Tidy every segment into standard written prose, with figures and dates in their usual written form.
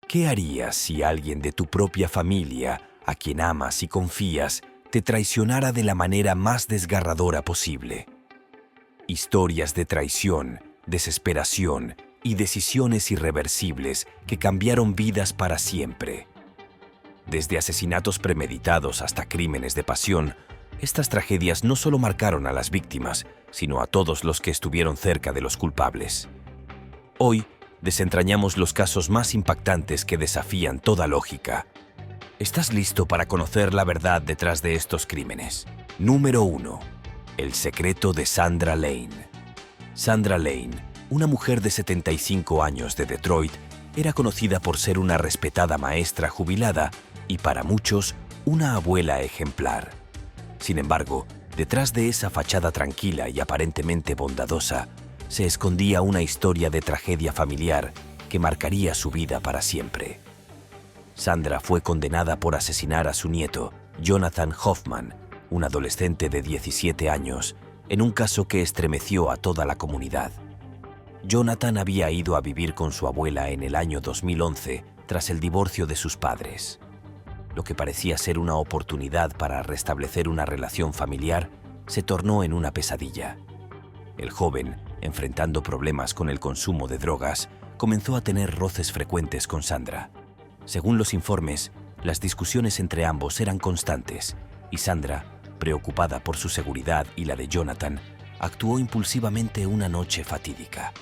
¿Qué harías si alguien de tu propia familia, a quien amas y confías, te traicionara de la manera más desgarradora posible? Historias de traición, desesperación y decisiones irreversibles que cambiaron vidas para siempre. Desde asesinatos premeditados hasta crímenes de pasión, estas tragedias no solo marcaron a las víctimas, sino a todos los que estuvieron cerca de los culpables. Hoy, desentrañamos los casos más impactantes que desafían toda lógica. ¿Estás listo para conocer la verdad detrás de estos crímenes? Número 1. El secreto de Sandra Lane. Sandra Lane, una mujer de 75 años de Detroit, era conocida por ser una respetada maestra jubilada y para muchos, una abuela ejemplar. Sin embargo, detrás de esa fachada tranquila y aparentemente bondadosa, se escondía una historia de tragedia familiar que marcaría su vida para siempre. Sandra fue condenada por asesinar a su nieto, Jonathan Hoffman, un adolescente de 17 años, en un caso que estremeció a toda la comunidad. Jonathan había ido a vivir con su abuela en el año 2011 tras el divorcio de sus padres. Lo que parecía ser una oportunidad para restablecer una relación familiar se tornó en una pesadilla. El joven, enfrentando problemas con el consumo de drogas, comenzó a tener roces frecuentes con Sandra. Según los informes, las discusiones entre ambos eran constantes y Sandra, preocupada por su seguridad y la de Jonathan, actuó impulsivamente una noche fatídica.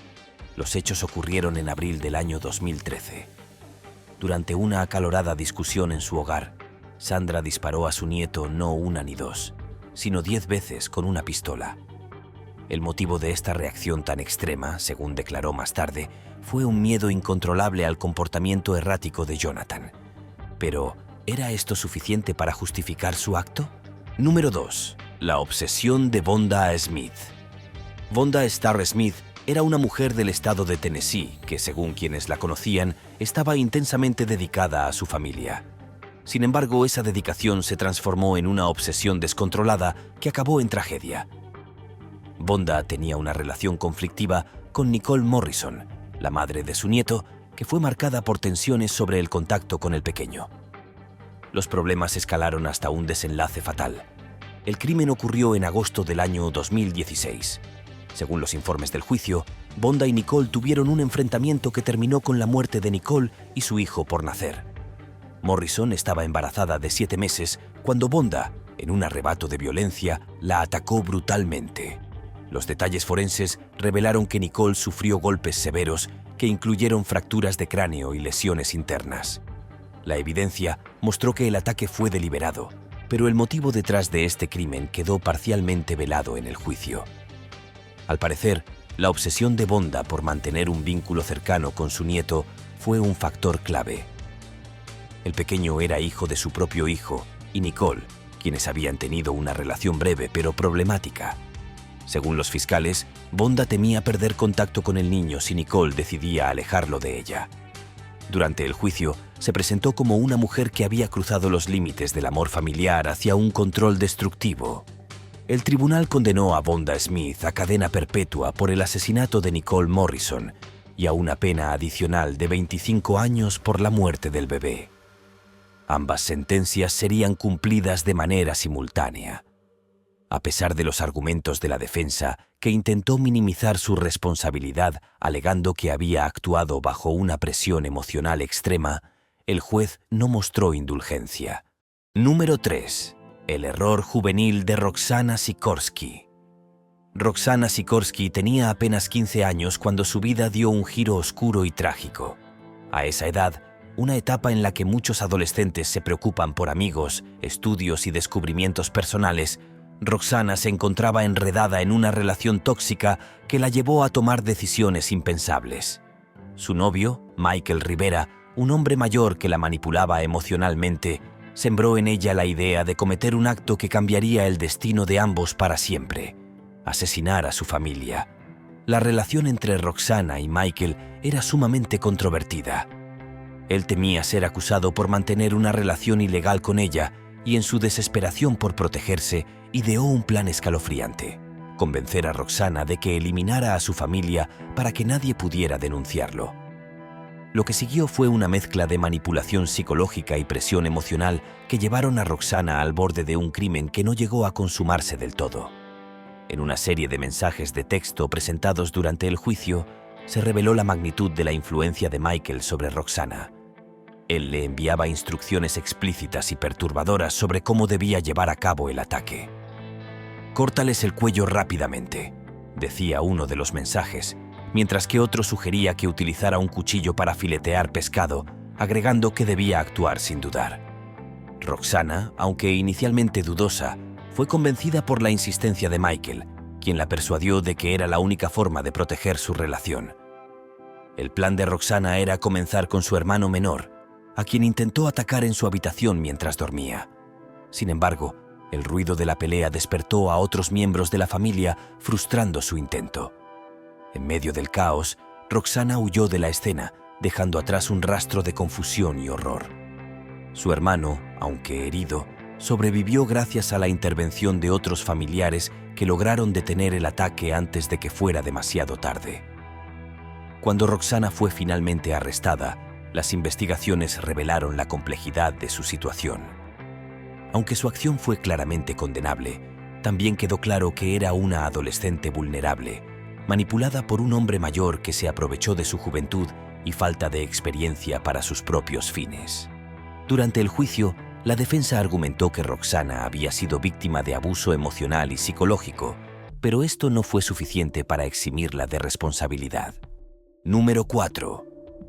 Los hechos ocurrieron en abril del año 2013. Durante una acalorada discusión en su hogar, Sandra disparó a su nieto no una ni dos, sino 10 veces con una pistola. El motivo de esta reacción tan extrema, según declaró más tarde, fue un miedo incontrolable al comportamiento errático de Jonathan. Pero, ¿era esto suficiente para justificar su acto? Número 2. La obsesión de Vonda Smith. Vonda Starr Smith era una mujer del estado de Tennessee que, según quienes la conocían, estaba intensamente dedicada a su familia. Sin embargo, esa dedicación se transformó en una obsesión descontrolada que acabó en tragedia. Vonda tenía una relación conflictiva con Nicole Morrison, la madre de su nieto, que fue marcada por tensiones sobre el contacto con el pequeño. Los problemas escalaron hasta un desenlace fatal. El crimen ocurrió en agosto del año 2016. Según los informes del juicio, Vonda y Nicole tuvieron un enfrentamiento que terminó con la muerte de Nicole y su hijo por nacer. Morrison estaba embarazada de 7 meses cuando Vonda, en un arrebato de violencia, la atacó brutalmente. Los detalles forenses revelaron que Nicole sufrió golpes severos que incluyeron fracturas de cráneo y lesiones internas. La evidencia mostró que el ataque fue deliberado, pero el motivo detrás de este crimen quedó parcialmente velado en el juicio. Al parecer, la obsesión de Vonda por mantener un vínculo cercano con su nieto fue un factor clave. El pequeño era hijo de su propio hijo y Nicole, quienes habían tenido una relación breve pero problemática. Según los fiscales, Vonda temía perder contacto con el niño si Nicole decidía alejarlo de ella. Durante el juicio, se presentó como una mujer que había cruzado los límites del amor familiar hacia un control destructivo. El tribunal condenó a Vonda Smith a cadena perpetua por el asesinato de Nicole Morrison y a una pena adicional de 25 años por la muerte del bebé. Ambas sentencias serían cumplidas de manera simultánea. A pesar de los argumentos de la defensa, que intentó minimizar su responsabilidad alegando que había actuado bajo una presión emocional extrema, el juez no mostró indulgencia. Número 3. El error juvenil de Roxana Sikorsky. Roxana Sikorsky tenía apenas 15 años cuando su vida dio un giro oscuro y trágico. A esa edad, una etapa en la que muchos adolescentes se preocupan por amigos, estudios y descubrimientos personales, Roxana se encontraba enredada en una relación tóxica que la llevó a tomar decisiones impensables. Su novio, Michael Rivera, un hombre mayor que la manipulaba emocionalmente, sembró en ella la idea de cometer un acto que cambiaría el destino de ambos para siempre: asesinar a su familia. La relación entre Roxana y Michael era sumamente controvertida. Él temía ser acusado por mantener una relación ilegal con ella y en su desesperación por protegerse, ideó un plan escalofriante: convencer a Roxana de que eliminara a su familia para que nadie pudiera denunciarlo. Lo que siguió fue una mezcla de manipulación psicológica y presión emocional que llevaron a Roxana al borde de un crimen que no llegó a consumarse del todo. En una serie de mensajes de texto presentados durante el juicio, se reveló la magnitud de la influencia de Michael sobre Roxana. Él le enviaba instrucciones explícitas y perturbadoras sobre cómo debía llevar a cabo el ataque. «Córtales el cuello rápidamente», decía uno de los mensajes, mientras que otro sugería que utilizara un cuchillo para filetear pescado, agregando que debía actuar sin dudar. Roxana, aunque inicialmente dudosa, fue convencida por la insistencia de Michael, quien la persuadió de que era la única forma de proteger su relación. El plan de Roxana era comenzar con su hermano menor, a quien intentó atacar en su habitación mientras dormía. Sin embargo, el ruido de la pelea despertó a otros miembros de la familia, frustrando su intento. En medio del caos, Roxana huyó de la escena, dejando atrás un rastro de confusión y horror. Su hermano, aunque herido, sobrevivió gracias a la intervención de otros familiares que lograron detener el ataque antes de que fuera demasiado tarde. Cuando Roxana fue finalmente arrestada, las investigaciones revelaron la complejidad de su situación. Aunque su acción fue claramente condenable, también quedó claro que era una adolescente vulnerable, manipulada por un hombre mayor que se aprovechó de su juventud y falta de experiencia para sus propios fines. Durante el juicio, la defensa argumentó que Roxana había sido víctima de abuso emocional y psicológico, pero esto no fue suficiente para eximirla de responsabilidad. Número 4.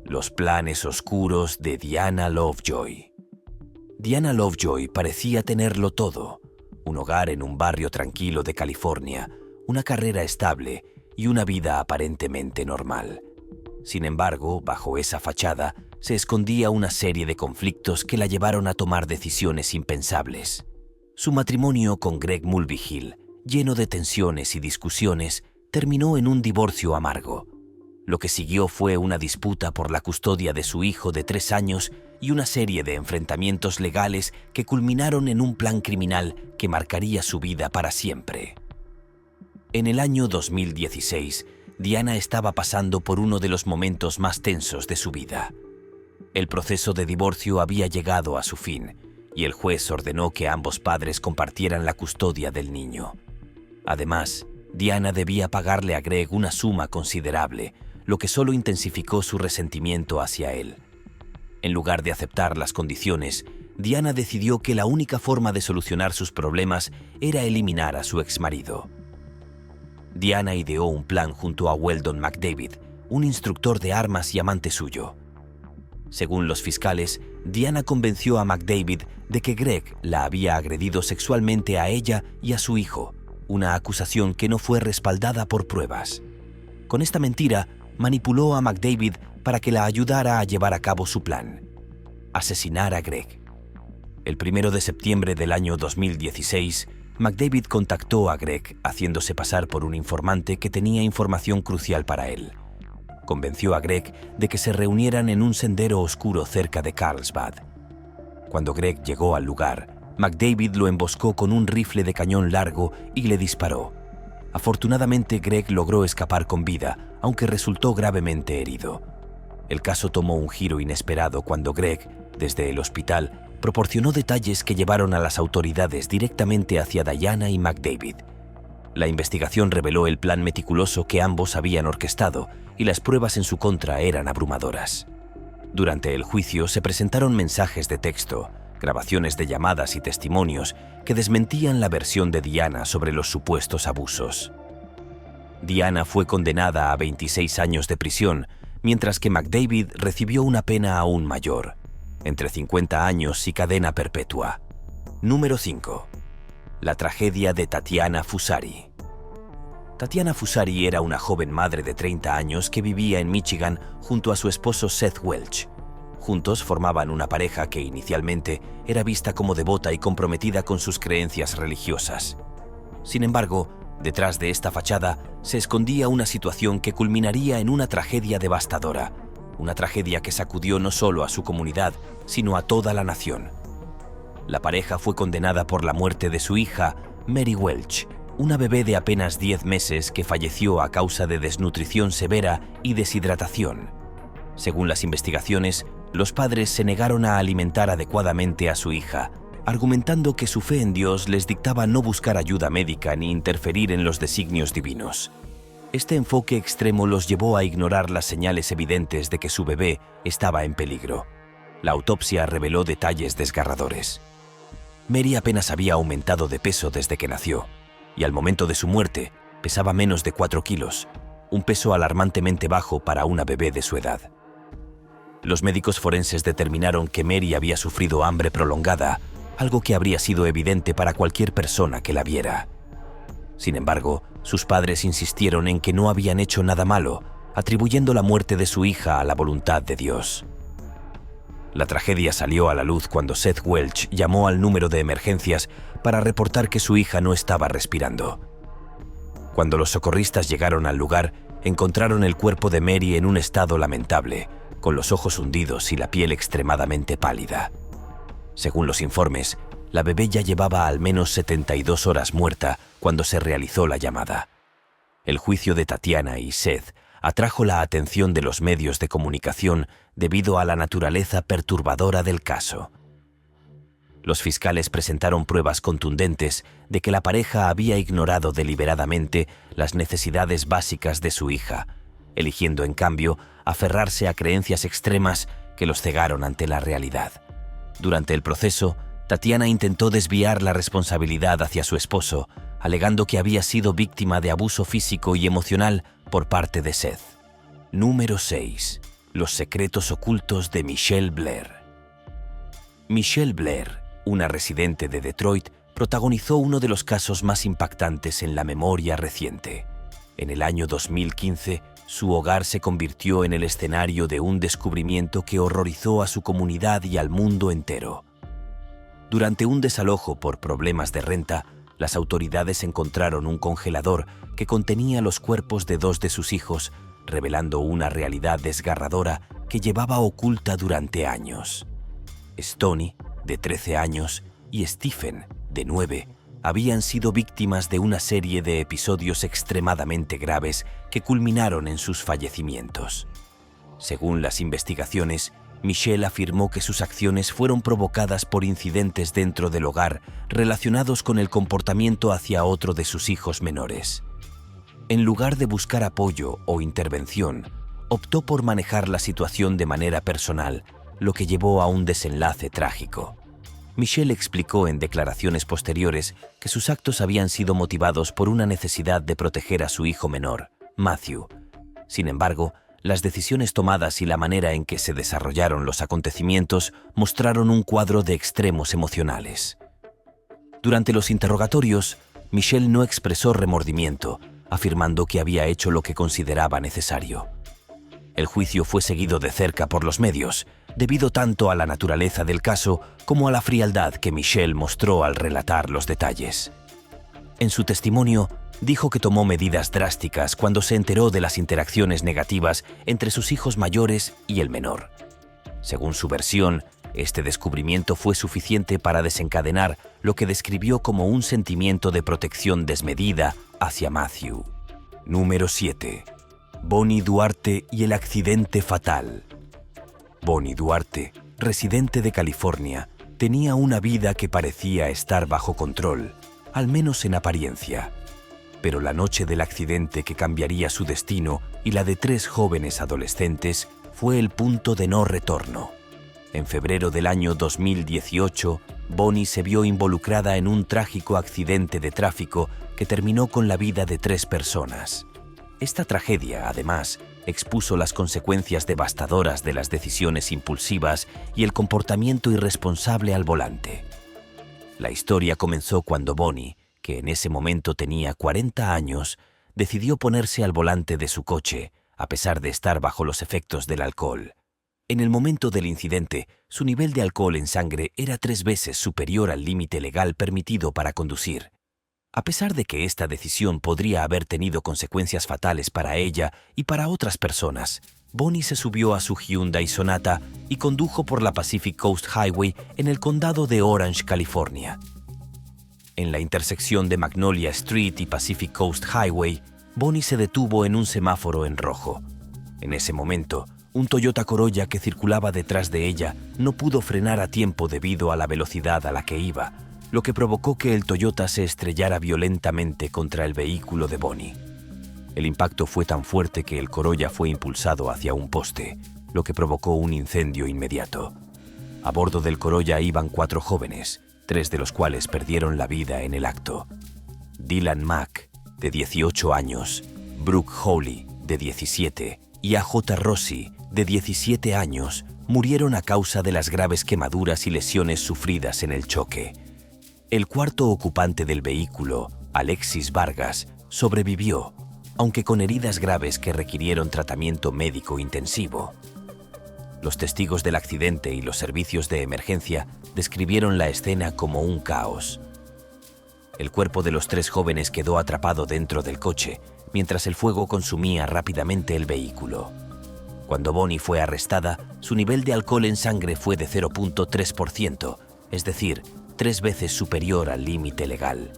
Los planes oscuros de Diana Lovejoy. Diana Lovejoy parecía tenerlo todo: un hogar en un barrio tranquilo de California, una carrera estable y una vida aparentemente normal. Sin embargo, bajo esa fachada se escondía una serie de conflictos que la llevaron a tomar decisiones impensables. Su matrimonio con Greg Mulvihill, lleno de tensiones y discusiones, terminó en un divorcio amargo. Lo que siguió fue una disputa por la custodia de su hijo de 3 años y una serie de enfrentamientos legales que culminaron en un plan criminal que marcaría su vida para siempre. En el año 2016, Diana estaba pasando por uno de los momentos más tensos de su vida. El proceso de divorcio había llegado a su fin y el juez ordenó que ambos padres compartieran la custodia del niño. Además, Diana debía pagarle a Greg una suma considerable, lo que solo intensificó su resentimiento hacia él. En lugar de aceptar las condiciones, Diana decidió que la única forma de solucionar sus problemas era eliminar a su exmarido. Diana ideó un plan junto a Weldon McDavid, un instructor de armas y amante suyo. Según los fiscales, Diana convenció a McDavid de que Greg la había agredido sexualmente a ella y a su hijo, una acusación que no fue respaldada por pruebas. Con esta mentira, manipuló a McDavid para que la ayudara a llevar a cabo su plan: asesinar a Greg. El 1 de septiembre del año 2016, McDavid contactó a Greg haciéndose pasar por un informante que tenía información crucial para él. Convenció a Greg de que se reunieran en un sendero oscuro cerca de Carlsbad. Cuando Greg llegó al lugar, McDavid lo emboscó con un rifle de cañón largo y le disparó. Afortunadamente, Greg logró escapar con vida, aunque resultó gravemente herido. El caso tomó un giro inesperado cuando Greg, desde el hospital, proporcionó detalles que llevaron a las autoridades directamente hacia Diana y McDavid. La investigación reveló el plan meticuloso que ambos habían orquestado y las pruebas en su contra eran abrumadoras. Durante el juicio se presentaron mensajes de texto, grabaciones de llamadas y testimonios que desmentían la versión de Diana sobre los supuestos abusos. Diana fue condenada a 26 años de prisión, mientras que McDavid recibió una pena aún mayor, entre 50 años y cadena perpetua. Número 5. La tragedia de Tatiana Fusari. Tatiana Fusari era una joven madre de 30 años que vivía en Michigan junto a su esposo Seth Welch. Juntos formaban una pareja que inicialmente era vista como devota y comprometida con sus creencias religiosas. Sin embargo, detrás de esta fachada se escondía una situación que culminaría en una tragedia devastadora, una tragedia que sacudió no solo a su comunidad, sino a toda la nación. La pareja fue condenada por la muerte de su hija, Mary Welch, una bebé de apenas 10 meses que falleció a causa de desnutrición severa y deshidratación. Según las investigaciones, los padres se negaron a alimentar adecuadamente a su hija, argumentando que su fe en Dios les dictaba no buscar ayuda médica ni interferir en los designios divinos. Este enfoque extremo los llevó a ignorar las señales evidentes de que su bebé estaba en peligro. La autopsia reveló detalles desgarradores. Mary apenas había aumentado de peso desde que nació, y al momento de su muerte pesaba menos de 4 kilos, un peso alarmantemente bajo para una bebé de su edad. Los médicos forenses determinaron que Mary había sufrido hambre prolongada, algo que habría sido evidente para cualquier persona que la viera. Sin embargo, sus padres insistieron en que no habían hecho nada malo, atribuyendo la muerte de su hija a la voluntad de Dios. La tragedia salió a la luz cuando Seth Welch llamó al número de emergencias para reportar que su hija no estaba respirando. Cuando los socorristas llegaron al lugar, encontraron el cuerpo de Mary en un estado lamentable, con los ojos hundidos y la piel extremadamente pálida. Según los informes, la bebé ya llevaba al menos 72 horas muerta cuando se realizó la llamada. El juicio de Tatiana y Seth atrajo la atención de los medios de comunicación debido a la naturaleza perturbadora del caso. Los fiscales presentaron pruebas contundentes de que la pareja había ignorado deliberadamente las necesidades básicas de su hija, eligiendo en cambio aferrarse a creencias extremas que los cegaron ante la realidad. Durante el proceso, Tatiana intentó desviar la responsabilidad hacia su esposo, alegando que había sido víctima de abuso físico y emocional por parte de Seth. Número 6. Los secretos ocultos de Michelle Blair. Michelle Blair, una residente de Detroit, protagonizó uno de los casos más impactantes en la memoria reciente. En el año 2015, su hogar se convirtió en el escenario de un descubrimiento que horrorizó a su comunidad y al mundo entero. Durante un desalojo por problemas de renta, las autoridades encontraron un congelador que contenía los cuerpos de 2 de sus hijos, revelando una realidad desgarradora que llevaba oculta durante años. Stoney, de 13 años, y Stephen, de 9, habían sido víctimas de una serie de episodios extremadamente graves que culminaron en sus fallecimientos. Según las investigaciones, Michelle afirmó que sus acciones fueron provocadas por incidentes dentro del hogar relacionados con el comportamiento hacia otro de sus hijos menores. En lugar de buscar apoyo o intervención, optó por manejar la situación de manera personal, lo que llevó a un desenlace trágico. Michelle explicó en declaraciones posteriores que sus actos habían sido motivados por una necesidad de proteger a su hijo menor, Matthew. Sin embargo, las decisiones tomadas y la manera en que se desarrollaron los acontecimientos mostraron un cuadro de extremos emocionales. Durante los interrogatorios, Michelle no expresó remordimiento, afirmando que había hecho lo que consideraba necesario. El juicio fue seguido de cerca por los medios, debido tanto a la naturaleza del caso como a la frialdad que Michelle mostró al relatar los detalles. En su testimonio, dijo que tomó medidas drásticas cuando se enteró de las interacciones negativas entre sus hijos mayores y el menor. Según su versión, este descubrimiento fue suficiente para desencadenar lo que describió como un sentimiento de protección desmedida hacia Matthew. Número 7. Bonnie Duarte y el accidente fatal. Bonnie Duarte, residente de California, tenía una vida que parecía estar bajo control, al menos en apariencia. Pero la noche del accidente que cambiaría su destino y la de 3 jóvenes adolescentes fue el punto de no retorno. En febrero del año 2018, Bonnie se vio involucrada en un trágico accidente de tráfico que terminó con la vida de 3 personas. Esta tragedia, además, expuso las consecuencias devastadoras de las decisiones impulsivas y el comportamiento irresponsable al volante. La historia comenzó cuando Bonnie, que en ese momento tenía 40 años, decidió ponerse al volante de su coche, a pesar de estar bajo los efectos del alcohol. En el momento del incidente, su nivel de alcohol en sangre era 3 veces superior al límite legal permitido para conducir. A pesar de que esta decisión podría haber tenido consecuencias fatales para ella y para otras personas, Bonnie se subió a su Hyundai Sonata y condujo por la Pacific Coast Highway en el condado de Orange, California. En la intersección de Magnolia Street y Pacific Coast Highway, Bonnie se detuvo en un semáforo en rojo. En ese momento, Un Toyota Corolla que circulaba detrás de ella no pudo frenar a tiempo debido a la velocidad a la que iba, lo que provocó que el Toyota se estrellara violentamente contra el vehículo de Bonnie. El impacto fue tan fuerte que el Corolla fue impulsado hacia un poste, lo que provocó un incendio inmediato. A bordo del Corolla iban 4 jóvenes, 3 de los cuales perdieron la vida en el acto. Dylan Mack, de 18 años, Brooke Hawley, de 17, y A.J. Rossi, de 17 años, murieron a causa de las graves quemaduras y lesiones sufridas en el choque. El cuarto ocupante del vehículo, Alexis Vargas, sobrevivió, aunque con heridas graves que requirieron tratamiento médico intensivo. Los testigos del accidente y los servicios de emergencia describieron la escena como un caos. El cuerpo de los 3 jóvenes quedó atrapado dentro del coche, mientras el fuego consumía rápidamente el vehículo. Cuando Bonnie fue arrestada, su nivel de alcohol en sangre fue de 0.3%, es decir, 3 veces superior al límite legal.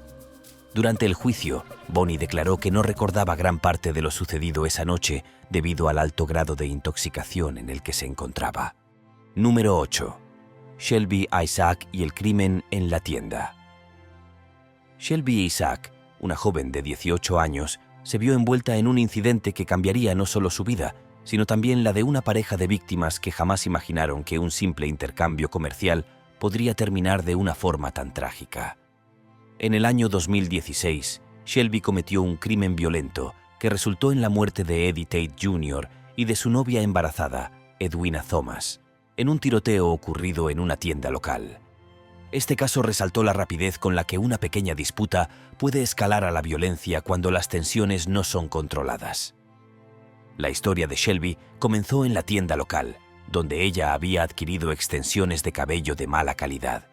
Durante el juicio, Bonnie declaró que no recordaba gran parte de lo sucedido esa noche debido al alto grado de intoxicación en el que se encontraba. Número 8. Shelby Isaac y el crimen en la tienda. Shelby Isaac, una joven de 18 años, se vio envuelta en un incidente que cambiaría no solo su vida, sino también la de una pareja de víctimas que jamás imaginaron que un simple intercambio comercial podría terminar de una forma tan trágica. En el año 2016, Shelby cometió un crimen violento que resultó en la muerte de Eddie Tate Jr. y de su novia embarazada, Edwina Thomas, en un tiroteo ocurrido en una tienda local. Este caso resaltó la rapidez con la que una pequeña disputa puede escalar a la violencia cuando las tensiones no son controladas. La historia de Shelby comenzó en la tienda local, donde ella había adquirido extensiones de cabello de mala calidad.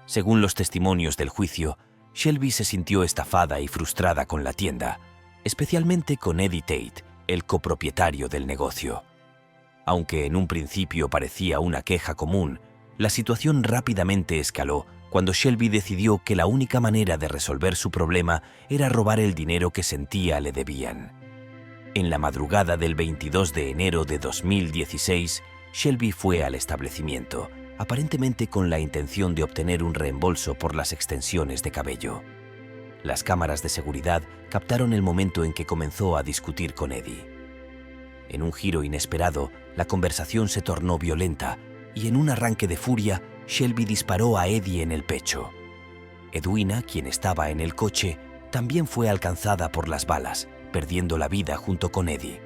Según los testimonios del juicio, Shelby se sintió estafada y frustrada con la tienda, especialmente con Eddie Tate, el copropietario del negocio. Aunque en un principio parecía una queja común, la situación rápidamente escaló cuando Shelby decidió que la única manera de resolver su problema era robar el dinero que sentía le debían. En la madrugada del 22 de enero de 2016, Shelby fue al establecimiento, aparentemente con la intención de obtener un reembolso por las extensiones de cabello. Las cámaras de seguridad captaron el momento en que comenzó a discutir con Eddie. En un giro inesperado, la conversación se tornó violenta y en un arranque de furia, Shelby disparó a Eddie en el pecho. Edwina, quien estaba en el coche, también fue alcanzada por las balas, perdiendo la vida junto con Eddie.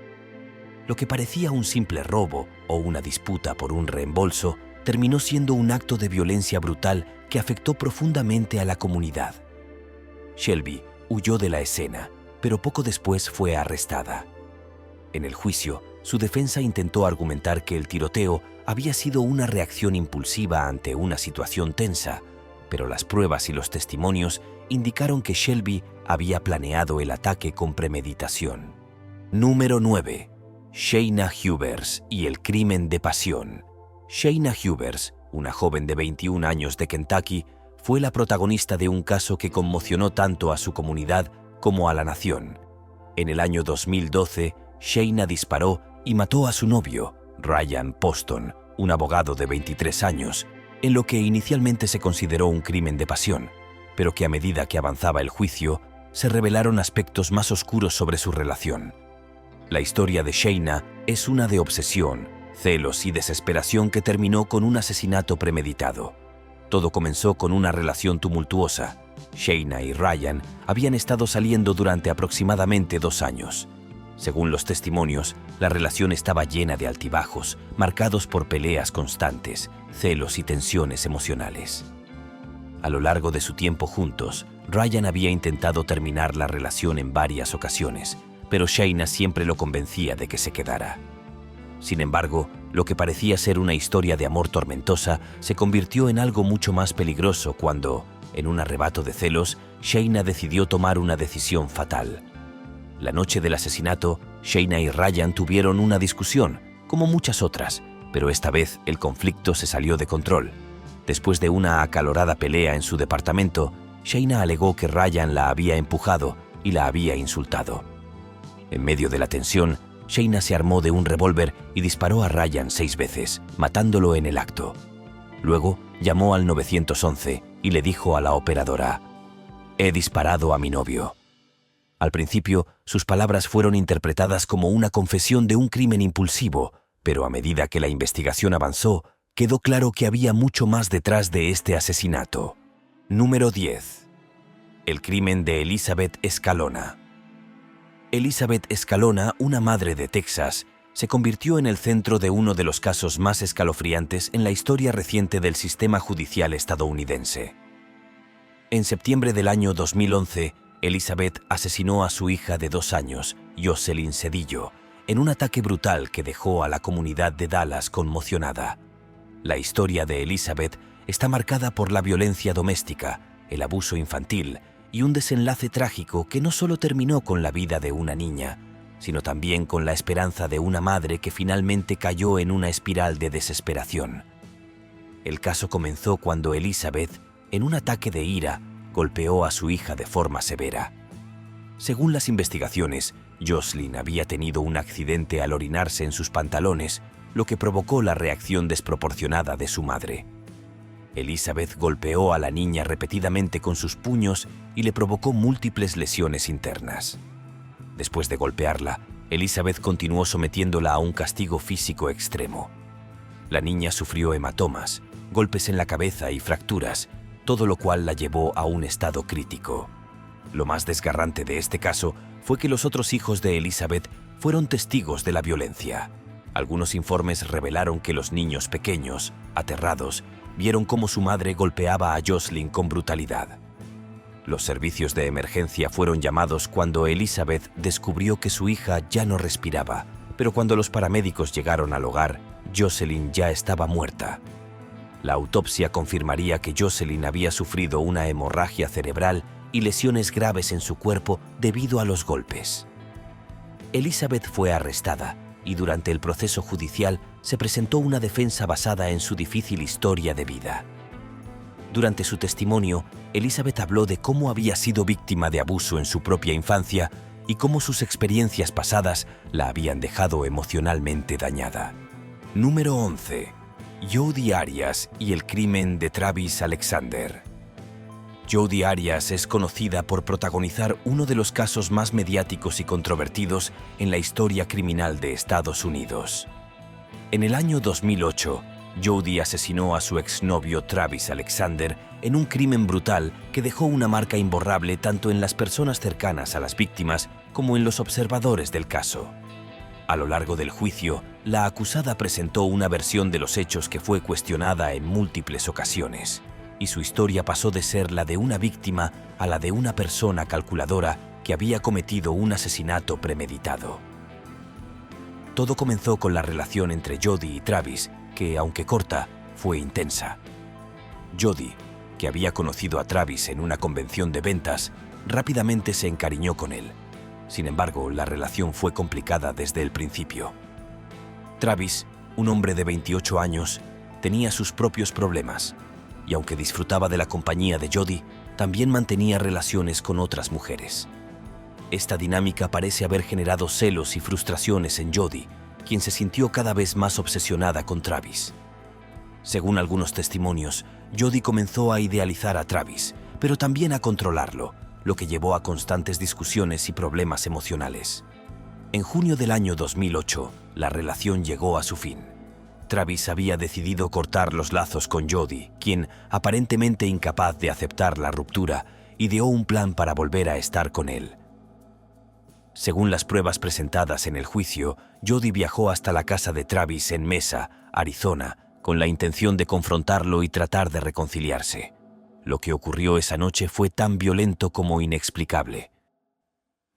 Lo que parecía un simple robo o una disputa por un reembolso terminó siendo un acto de violencia brutal que afectó profundamente a la comunidad. Shelby huyó de la escena, pero poco después fue arrestada. En el juicio, su defensa intentó argumentar que el tiroteo había sido una reacción impulsiva ante una situación tensa, pero las pruebas y los testimonios indicaron que Shelby había planeado el ataque con premeditación. Número 9. Shayna Hubers y el crimen de pasión. Shayna Hubers, una joven de 21 años de Kentucky, fue la protagonista de un caso que conmocionó tanto a su comunidad como a la nación. En el año 2012, Shayna disparó y mató a su novio, Ryan Poston, un abogado de 23 años, en lo que inicialmente se consideró un crimen de pasión, pero que a medida que avanzaba el juicio, se revelaron aspectos más oscuros sobre su relación. La historia de Shayna es una de obsesión, celos y desesperación que terminó con un asesinato premeditado. Todo comenzó con una relación tumultuosa. Shayna y Ryan habían estado saliendo durante aproximadamente 2 años. Según los testimonios, la relación estaba llena de altibajos, marcados por peleas constantes, celos y tensiones emocionales. A lo largo de su tiempo juntos, Ryan había intentado terminar la relación en varias ocasiones, pero Shayna siempre lo convencía de que se quedara. Sin embargo, lo que parecía ser una historia de amor tormentosa se convirtió en algo mucho más peligroso cuando, en un arrebato de celos, Shayna decidió tomar una decisión fatal. La noche del asesinato, Shayna y Ryan tuvieron una discusión, como muchas otras, pero esta vez el conflicto se salió de control. Después de una acalorada pelea en su departamento, Shayna alegó que Ryan la había empujado y la había insultado. En medio de la tensión, Shayna se armó de un revólver y disparó a Ryan 6 veces, matándolo en el acto. Luego llamó al 911 y le dijo a la operadora: «He disparado a mi novio». Al principio, sus palabras fueron interpretadas como una confesión de un crimen impulsivo, pero a medida que la investigación avanzó, quedó claro que había mucho más detrás de este asesinato. Número 10. El crimen de Elizabeth Scalona. Elizabeth Scalona, una madre de Texas, se convirtió en el centro de uno de los casos más escalofriantes en la historia reciente del sistema judicial estadounidense. En septiembre del año 2011, Elizabeth asesinó a su hija de 2 años, Jocelyn Cedillo, en un ataque brutal que dejó a la comunidad de Dallas conmocionada. La historia de Elizabeth está marcada por la violencia doméstica, el abuso infantil y un desenlace trágico que no solo terminó con la vida de una niña, sino también con la esperanza de una madre que finalmente cayó en una espiral de desesperación. El caso comenzó cuando Elizabeth, en un ataque de ira, golpeó a su hija de forma severa. Según las investigaciones, Jocelyn había tenido un accidente al orinarse en sus pantalones, lo que provocó la reacción desproporcionada de su madre. Elizabeth golpeó a la niña repetidamente con sus puños y le provocó múltiples lesiones internas. Después de golpearla, Elizabeth continuó sometiéndola a un castigo físico extremo. La niña sufrió hematomas, golpes en la cabeza y fracturas, todo lo cual la llevó a un estado crítico. Lo más desgarrante de este caso fue que los otros hijos de Elizabeth fueron testigos de la violencia. Algunos informes revelaron que los niños pequeños, aterrados, vieron cómo su madre golpeaba a Jocelyn con brutalidad. Los servicios de emergencia fueron llamados cuando Elizabeth descubrió que su hija ya no respiraba, pero cuando los paramédicos llegaron al hogar, Jocelyn ya estaba muerta. La autopsia confirmaría que Jocelyn había sufrido una hemorragia cerebral y lesiones graves en su cuerpo debido a los golpes. Elizabeth fue arrestada y durante el proceso judicial se presentó una defensa basada en su difícil historia de vida. Durante su testimonio, Elizabeth habló de cómo había sido víctima de abuso en su propia infancia y cómo sus experiencias pasadas la habían dejado emocionalmente dañada. Número 11. Jodi Arias y el crimen de Travis Alexander. Jodi Arias es conocida por protagonizar uno de los casos más mediáticos y controvertidos en la historia criminal de Estados Unidos. En el año 2008, Jodi asesinó a su exnovio Travis Alexander en un crimen brutal que dejó una marca imborrable tanto en las personas cercanas a las víctimas como en los observadores del caso. A lo largo del juicio, la acusada presentó una versión de los hechos que fue cuestionada en múltiples ocasiones, y su historia pasó de ser la de una víctima a la de una persona calculadora que había cometido un asesinato premeditado. Todo comenzó con la relación entre Jodi y Travis, que, aunque corta, fue intensa. Jodi, que había conocido a Travis en una convención de ventas, rápidamente se encariñó con él. Sin embargo, la relación fue complicada desde el principio. Travis, un hombre de 28 años, tenía sus propios problemas, y aunque disfrutaba de la compañía de Jodi, también mantenía relaciones con otras mujeres. Esta dinámica parece haber generado celos y frustraciones en Jodi, quien se sintió cada vez más obsesionada con Travis. Según algunos testimonios, Jodi comenzó a idealizar a Travis, pero también a controlarlo, lo que llevó a constantes discusiones y problemas emocionales. En junio del año 2008, la relación llegó a su fin. Travis había decidido cortar los lazos con Jodi, quien, aparentemente incapaz de aceptar la ruptura, ideó un plan para volver a estar con él. Según las pruebas presentadas en el juicio, Jodi viajó hasta la casa de Travis en Mesa, Arizona, con la intención de confrontarlo y tratar de reconciliarse. Lo que ocurrió esa noche fue tan violento como inexplicable.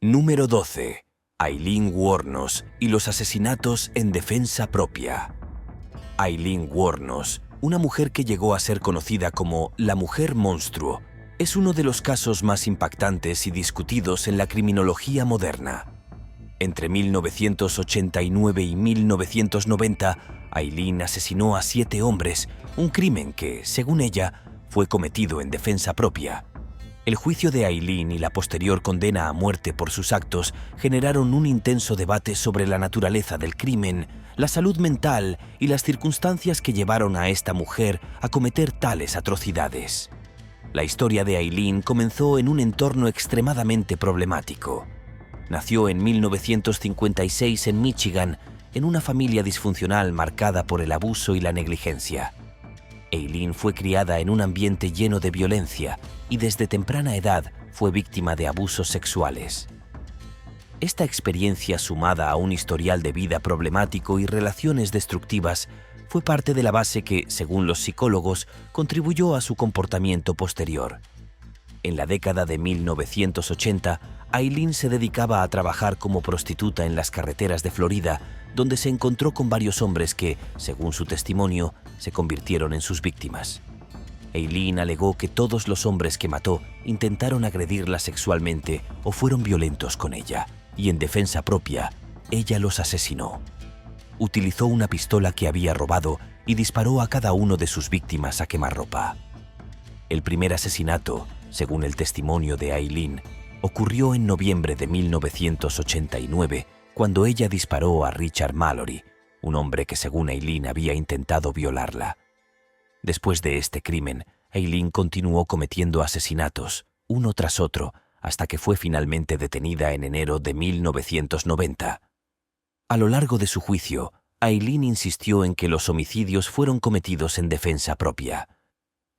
Número 12. Aileen Wuornos y los asesinatos en defensa propia. Aileen Wuornos, una mujer que llegó a ser conocida como la mujer monstruo, es uno de los casos más impactantes y discutidos en la criminología moderna. Entre 1989 y 1990, Aileen asesinó a 7 hombres, un crimen que, según ella, fue cometido en defensa propia. El juicio de Aileen y la posterior condena a muerte por sus actos generaron un intenso debate sobre la naturaleza del crimen, la salud mental y las circunstancias que llevaron a esta mujer a cometer tales atrocidades. La historia de Aileen comenzó en un entorno extremadamente problemático. Nació en 1956 en Michigan, en una familia disfuncional marcada por el abuso y la negligencia. Aileen fue criada en un ambiente lleno de violencia y desde temprana edad fue víctima de abusos sexuales. Esta experiencia, sumada a un historial de vida problemático y relaciones destructivas, fue parte de la base que, según los psicólogos, contribuyó a su comportamiento posterior. En la década de 1980, Aileen se dedicaba a trabajar como prostituta en las carreteras de Florida, donde se encontró con varios hombres que, según su testimonio, se convirtieron en sus víctimas. Aileen alegó que todos los hombres que mató intentaron agredirla sexualmente o fueron violentos con ella, y en defensa propia, ella los asesinó. Utilizó una pistola que había robado y disparó a cada uno de sus víctimas a quemarropa. El primer asesinato, según el testimonio de Aileen, ocurrió en noviembre de 1989, cuando ella disparó a Richard Mallory, un hombre que según Aileen había intentado violarla. Después de este crimen, Aileen continuó cometiendo asesinatos, uno tras otro, hasta que fue finalmente detenida en enero de 1990. A lo largo de su juicio, Aileen insistió en que los homicidios fueron cometidos en defensa propia.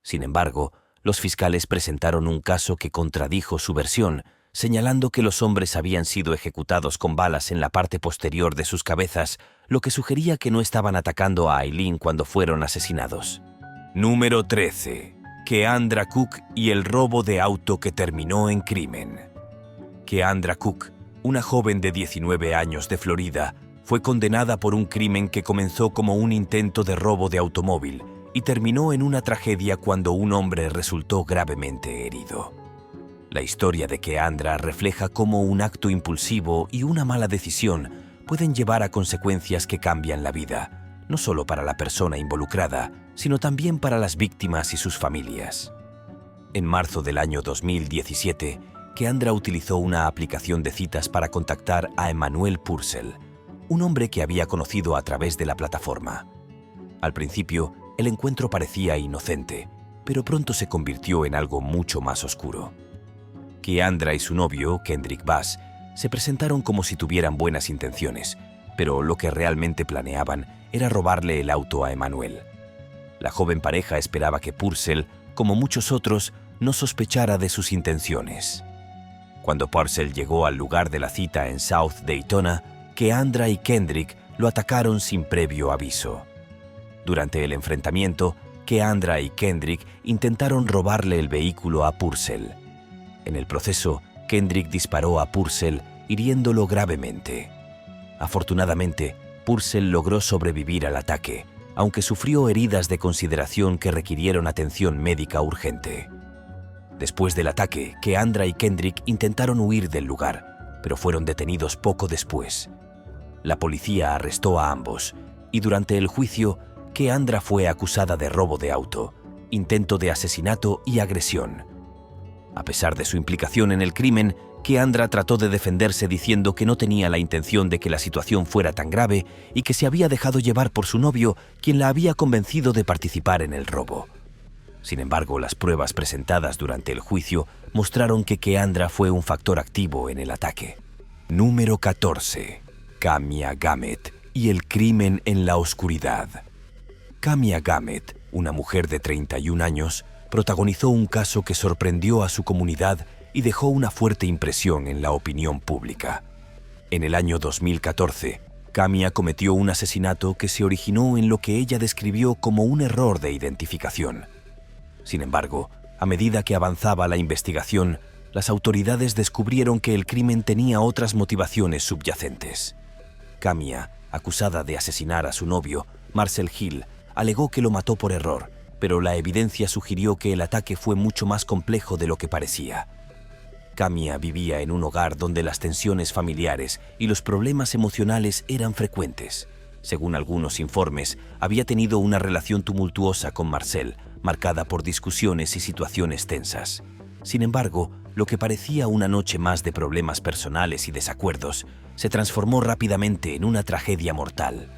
Sin embargo, los fiscales presentaron un caso que contradijo su versión, señalando que los hombres habían sido ejecutados con balas en la parte posterior de sus cabezas, lo que sugería que no estaban atacando a Aileen cuando fueron asesinados. Número 13. Keandra Cook y el robo de auto que terminó en crimen. Keandra Cook, una joven de 19 años de Florida, fue condenada por un crimen que comenzó como un intento de robo de automóvil y terminó en una tragedia cuando un hombre resultó gravemente herido. La historia de Keandra refleja cómo un acto impulsivo y una mala decisión pueden llevar a consecuencias que cambian la vida, no solo para la persona involucrada, sino también para las víctimas y sus familias. En marzo del año 2017, Keandra utilizó una aplicación de citas para contactar a Emmanuel Purcell, un hombre que había conocido a través de la plataforma. Al principio, el encuentro parecía inocente, pero pronto se convirtió en algo mucho más oscuro. Keandra y su novio, Kendrick Bass, se presentaron como si tuvieran buenas intenciones, pero lo que realmente planeaban era robarle el auto a Emmanuel. La joven pareja esperaba que Purcell, como muchos otros, no sospechara de sus intenciones. Cuando Purcell llegó al lugar de la cita en South Daytona, Keandra y Kendrick lo atacaron sin previo aviso. Durante el enfrentamiento, Keandra y Kendrick intentaron robarle el vehículo a Purcell. En el proceso, Kendrick disparó a Purcell, hiriéndolo gravemente. Afortunadamente, Purcell logró sobrevivir al ataque, aunque sufrió heridas de consideración que requirieron atención médica urgente. Después del ataque, Keandra y Kendrick intentaron huir del lugar, pero fueron detenidos poco después. La policía arrestó a ambos, y durante el juicio, Keandra fue acusada de robo de auto, intento de asesinato y agresión. A pesar de su implicación en el crimen, Keandra trató de defenderse diciendo que no tenía la intención de que la situación fuera tan grave y que se había dejado llevar por su novio, quien la había convencido de participar en el robo. Sin embargo, las pruebas presentadas durante el juicio mostraron que Keandra fue un factor activo en el ataque. Número 14. Kamia Gamet y el crimen en la oscuridad. Kamia Gamet, una mujer de 31 años, protagonizó un caso que sorprendió a su comunidad y dejó una fuerte impresión en la opinión pública. En el año 2014, Kamia cometió un asesinato que se originó en lo que ella describió como un error de identificación. Sin embargo, a medida que avanzaba la investigación, las autoridades descubrieron que el crimen tenía otras motivaciones subyacentes. Kamia, acusada de asesinar a su novio, Marcel Hill, alegó que lo mató por error, pero la evidencia sugirió que el ataque fue mucho más complejo de lo que parecía. Kamia vivía en un hogar donde las tensiones familiares y los problemas emocionales eran frecuentes. Según algunos informes, había tenido una relación tumultuosa con Marcel, marcada por discusiones y situaciones tensas. Sin embargo, lo que parecía una noche más de problemas personales y desacuerdos se transformó rápidamente en una tragedia mortal.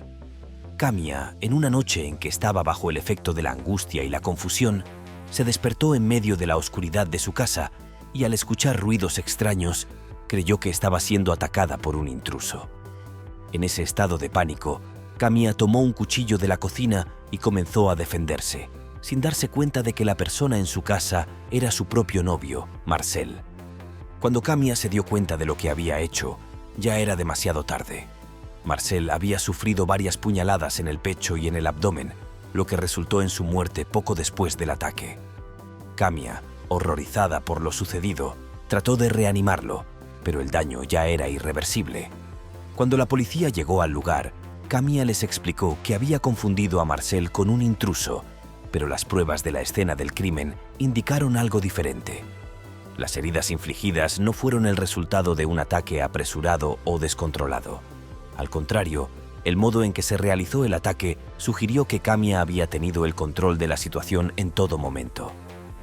Kamia, en una noche en que estaba bajo el efecto de la angustia y la confusión, se despertó en medio de la oscuridad de su casa y al escuchar ruidos extraños, creyó que estaba siendo atacada por un intruso. En ese estado de pánico, Kamia tomó un cuchillo de la cocina y comenzó a defenderse, sin darse cuenta de que la persona en su casa era su propio novio, Marcel. Cuando Kamia se dio cuenta de lo que había hecho, ya era demasiado tarde. Marcel había sufrido varias puñaladas en el pecho y en el abdomen, lo que resultó en su muerte poco después del ataque. Kamia, horrorizada por lo sucedido, trató de reanimarlo, pero el daño ya era irreversible. Cuando la policía llegó al lugar, Kamia les explicó que había confundido a Marcel con un intruso, pero las pruebas de la escena del crimen indicaron algo diferente. Las heridas infligidas no fueron el resultado de un ataque apresurado o descontrolado. Al contrario, el modo en que se realizó el ataque sugirió que Kamia había tenido el control de la situación en todo momento.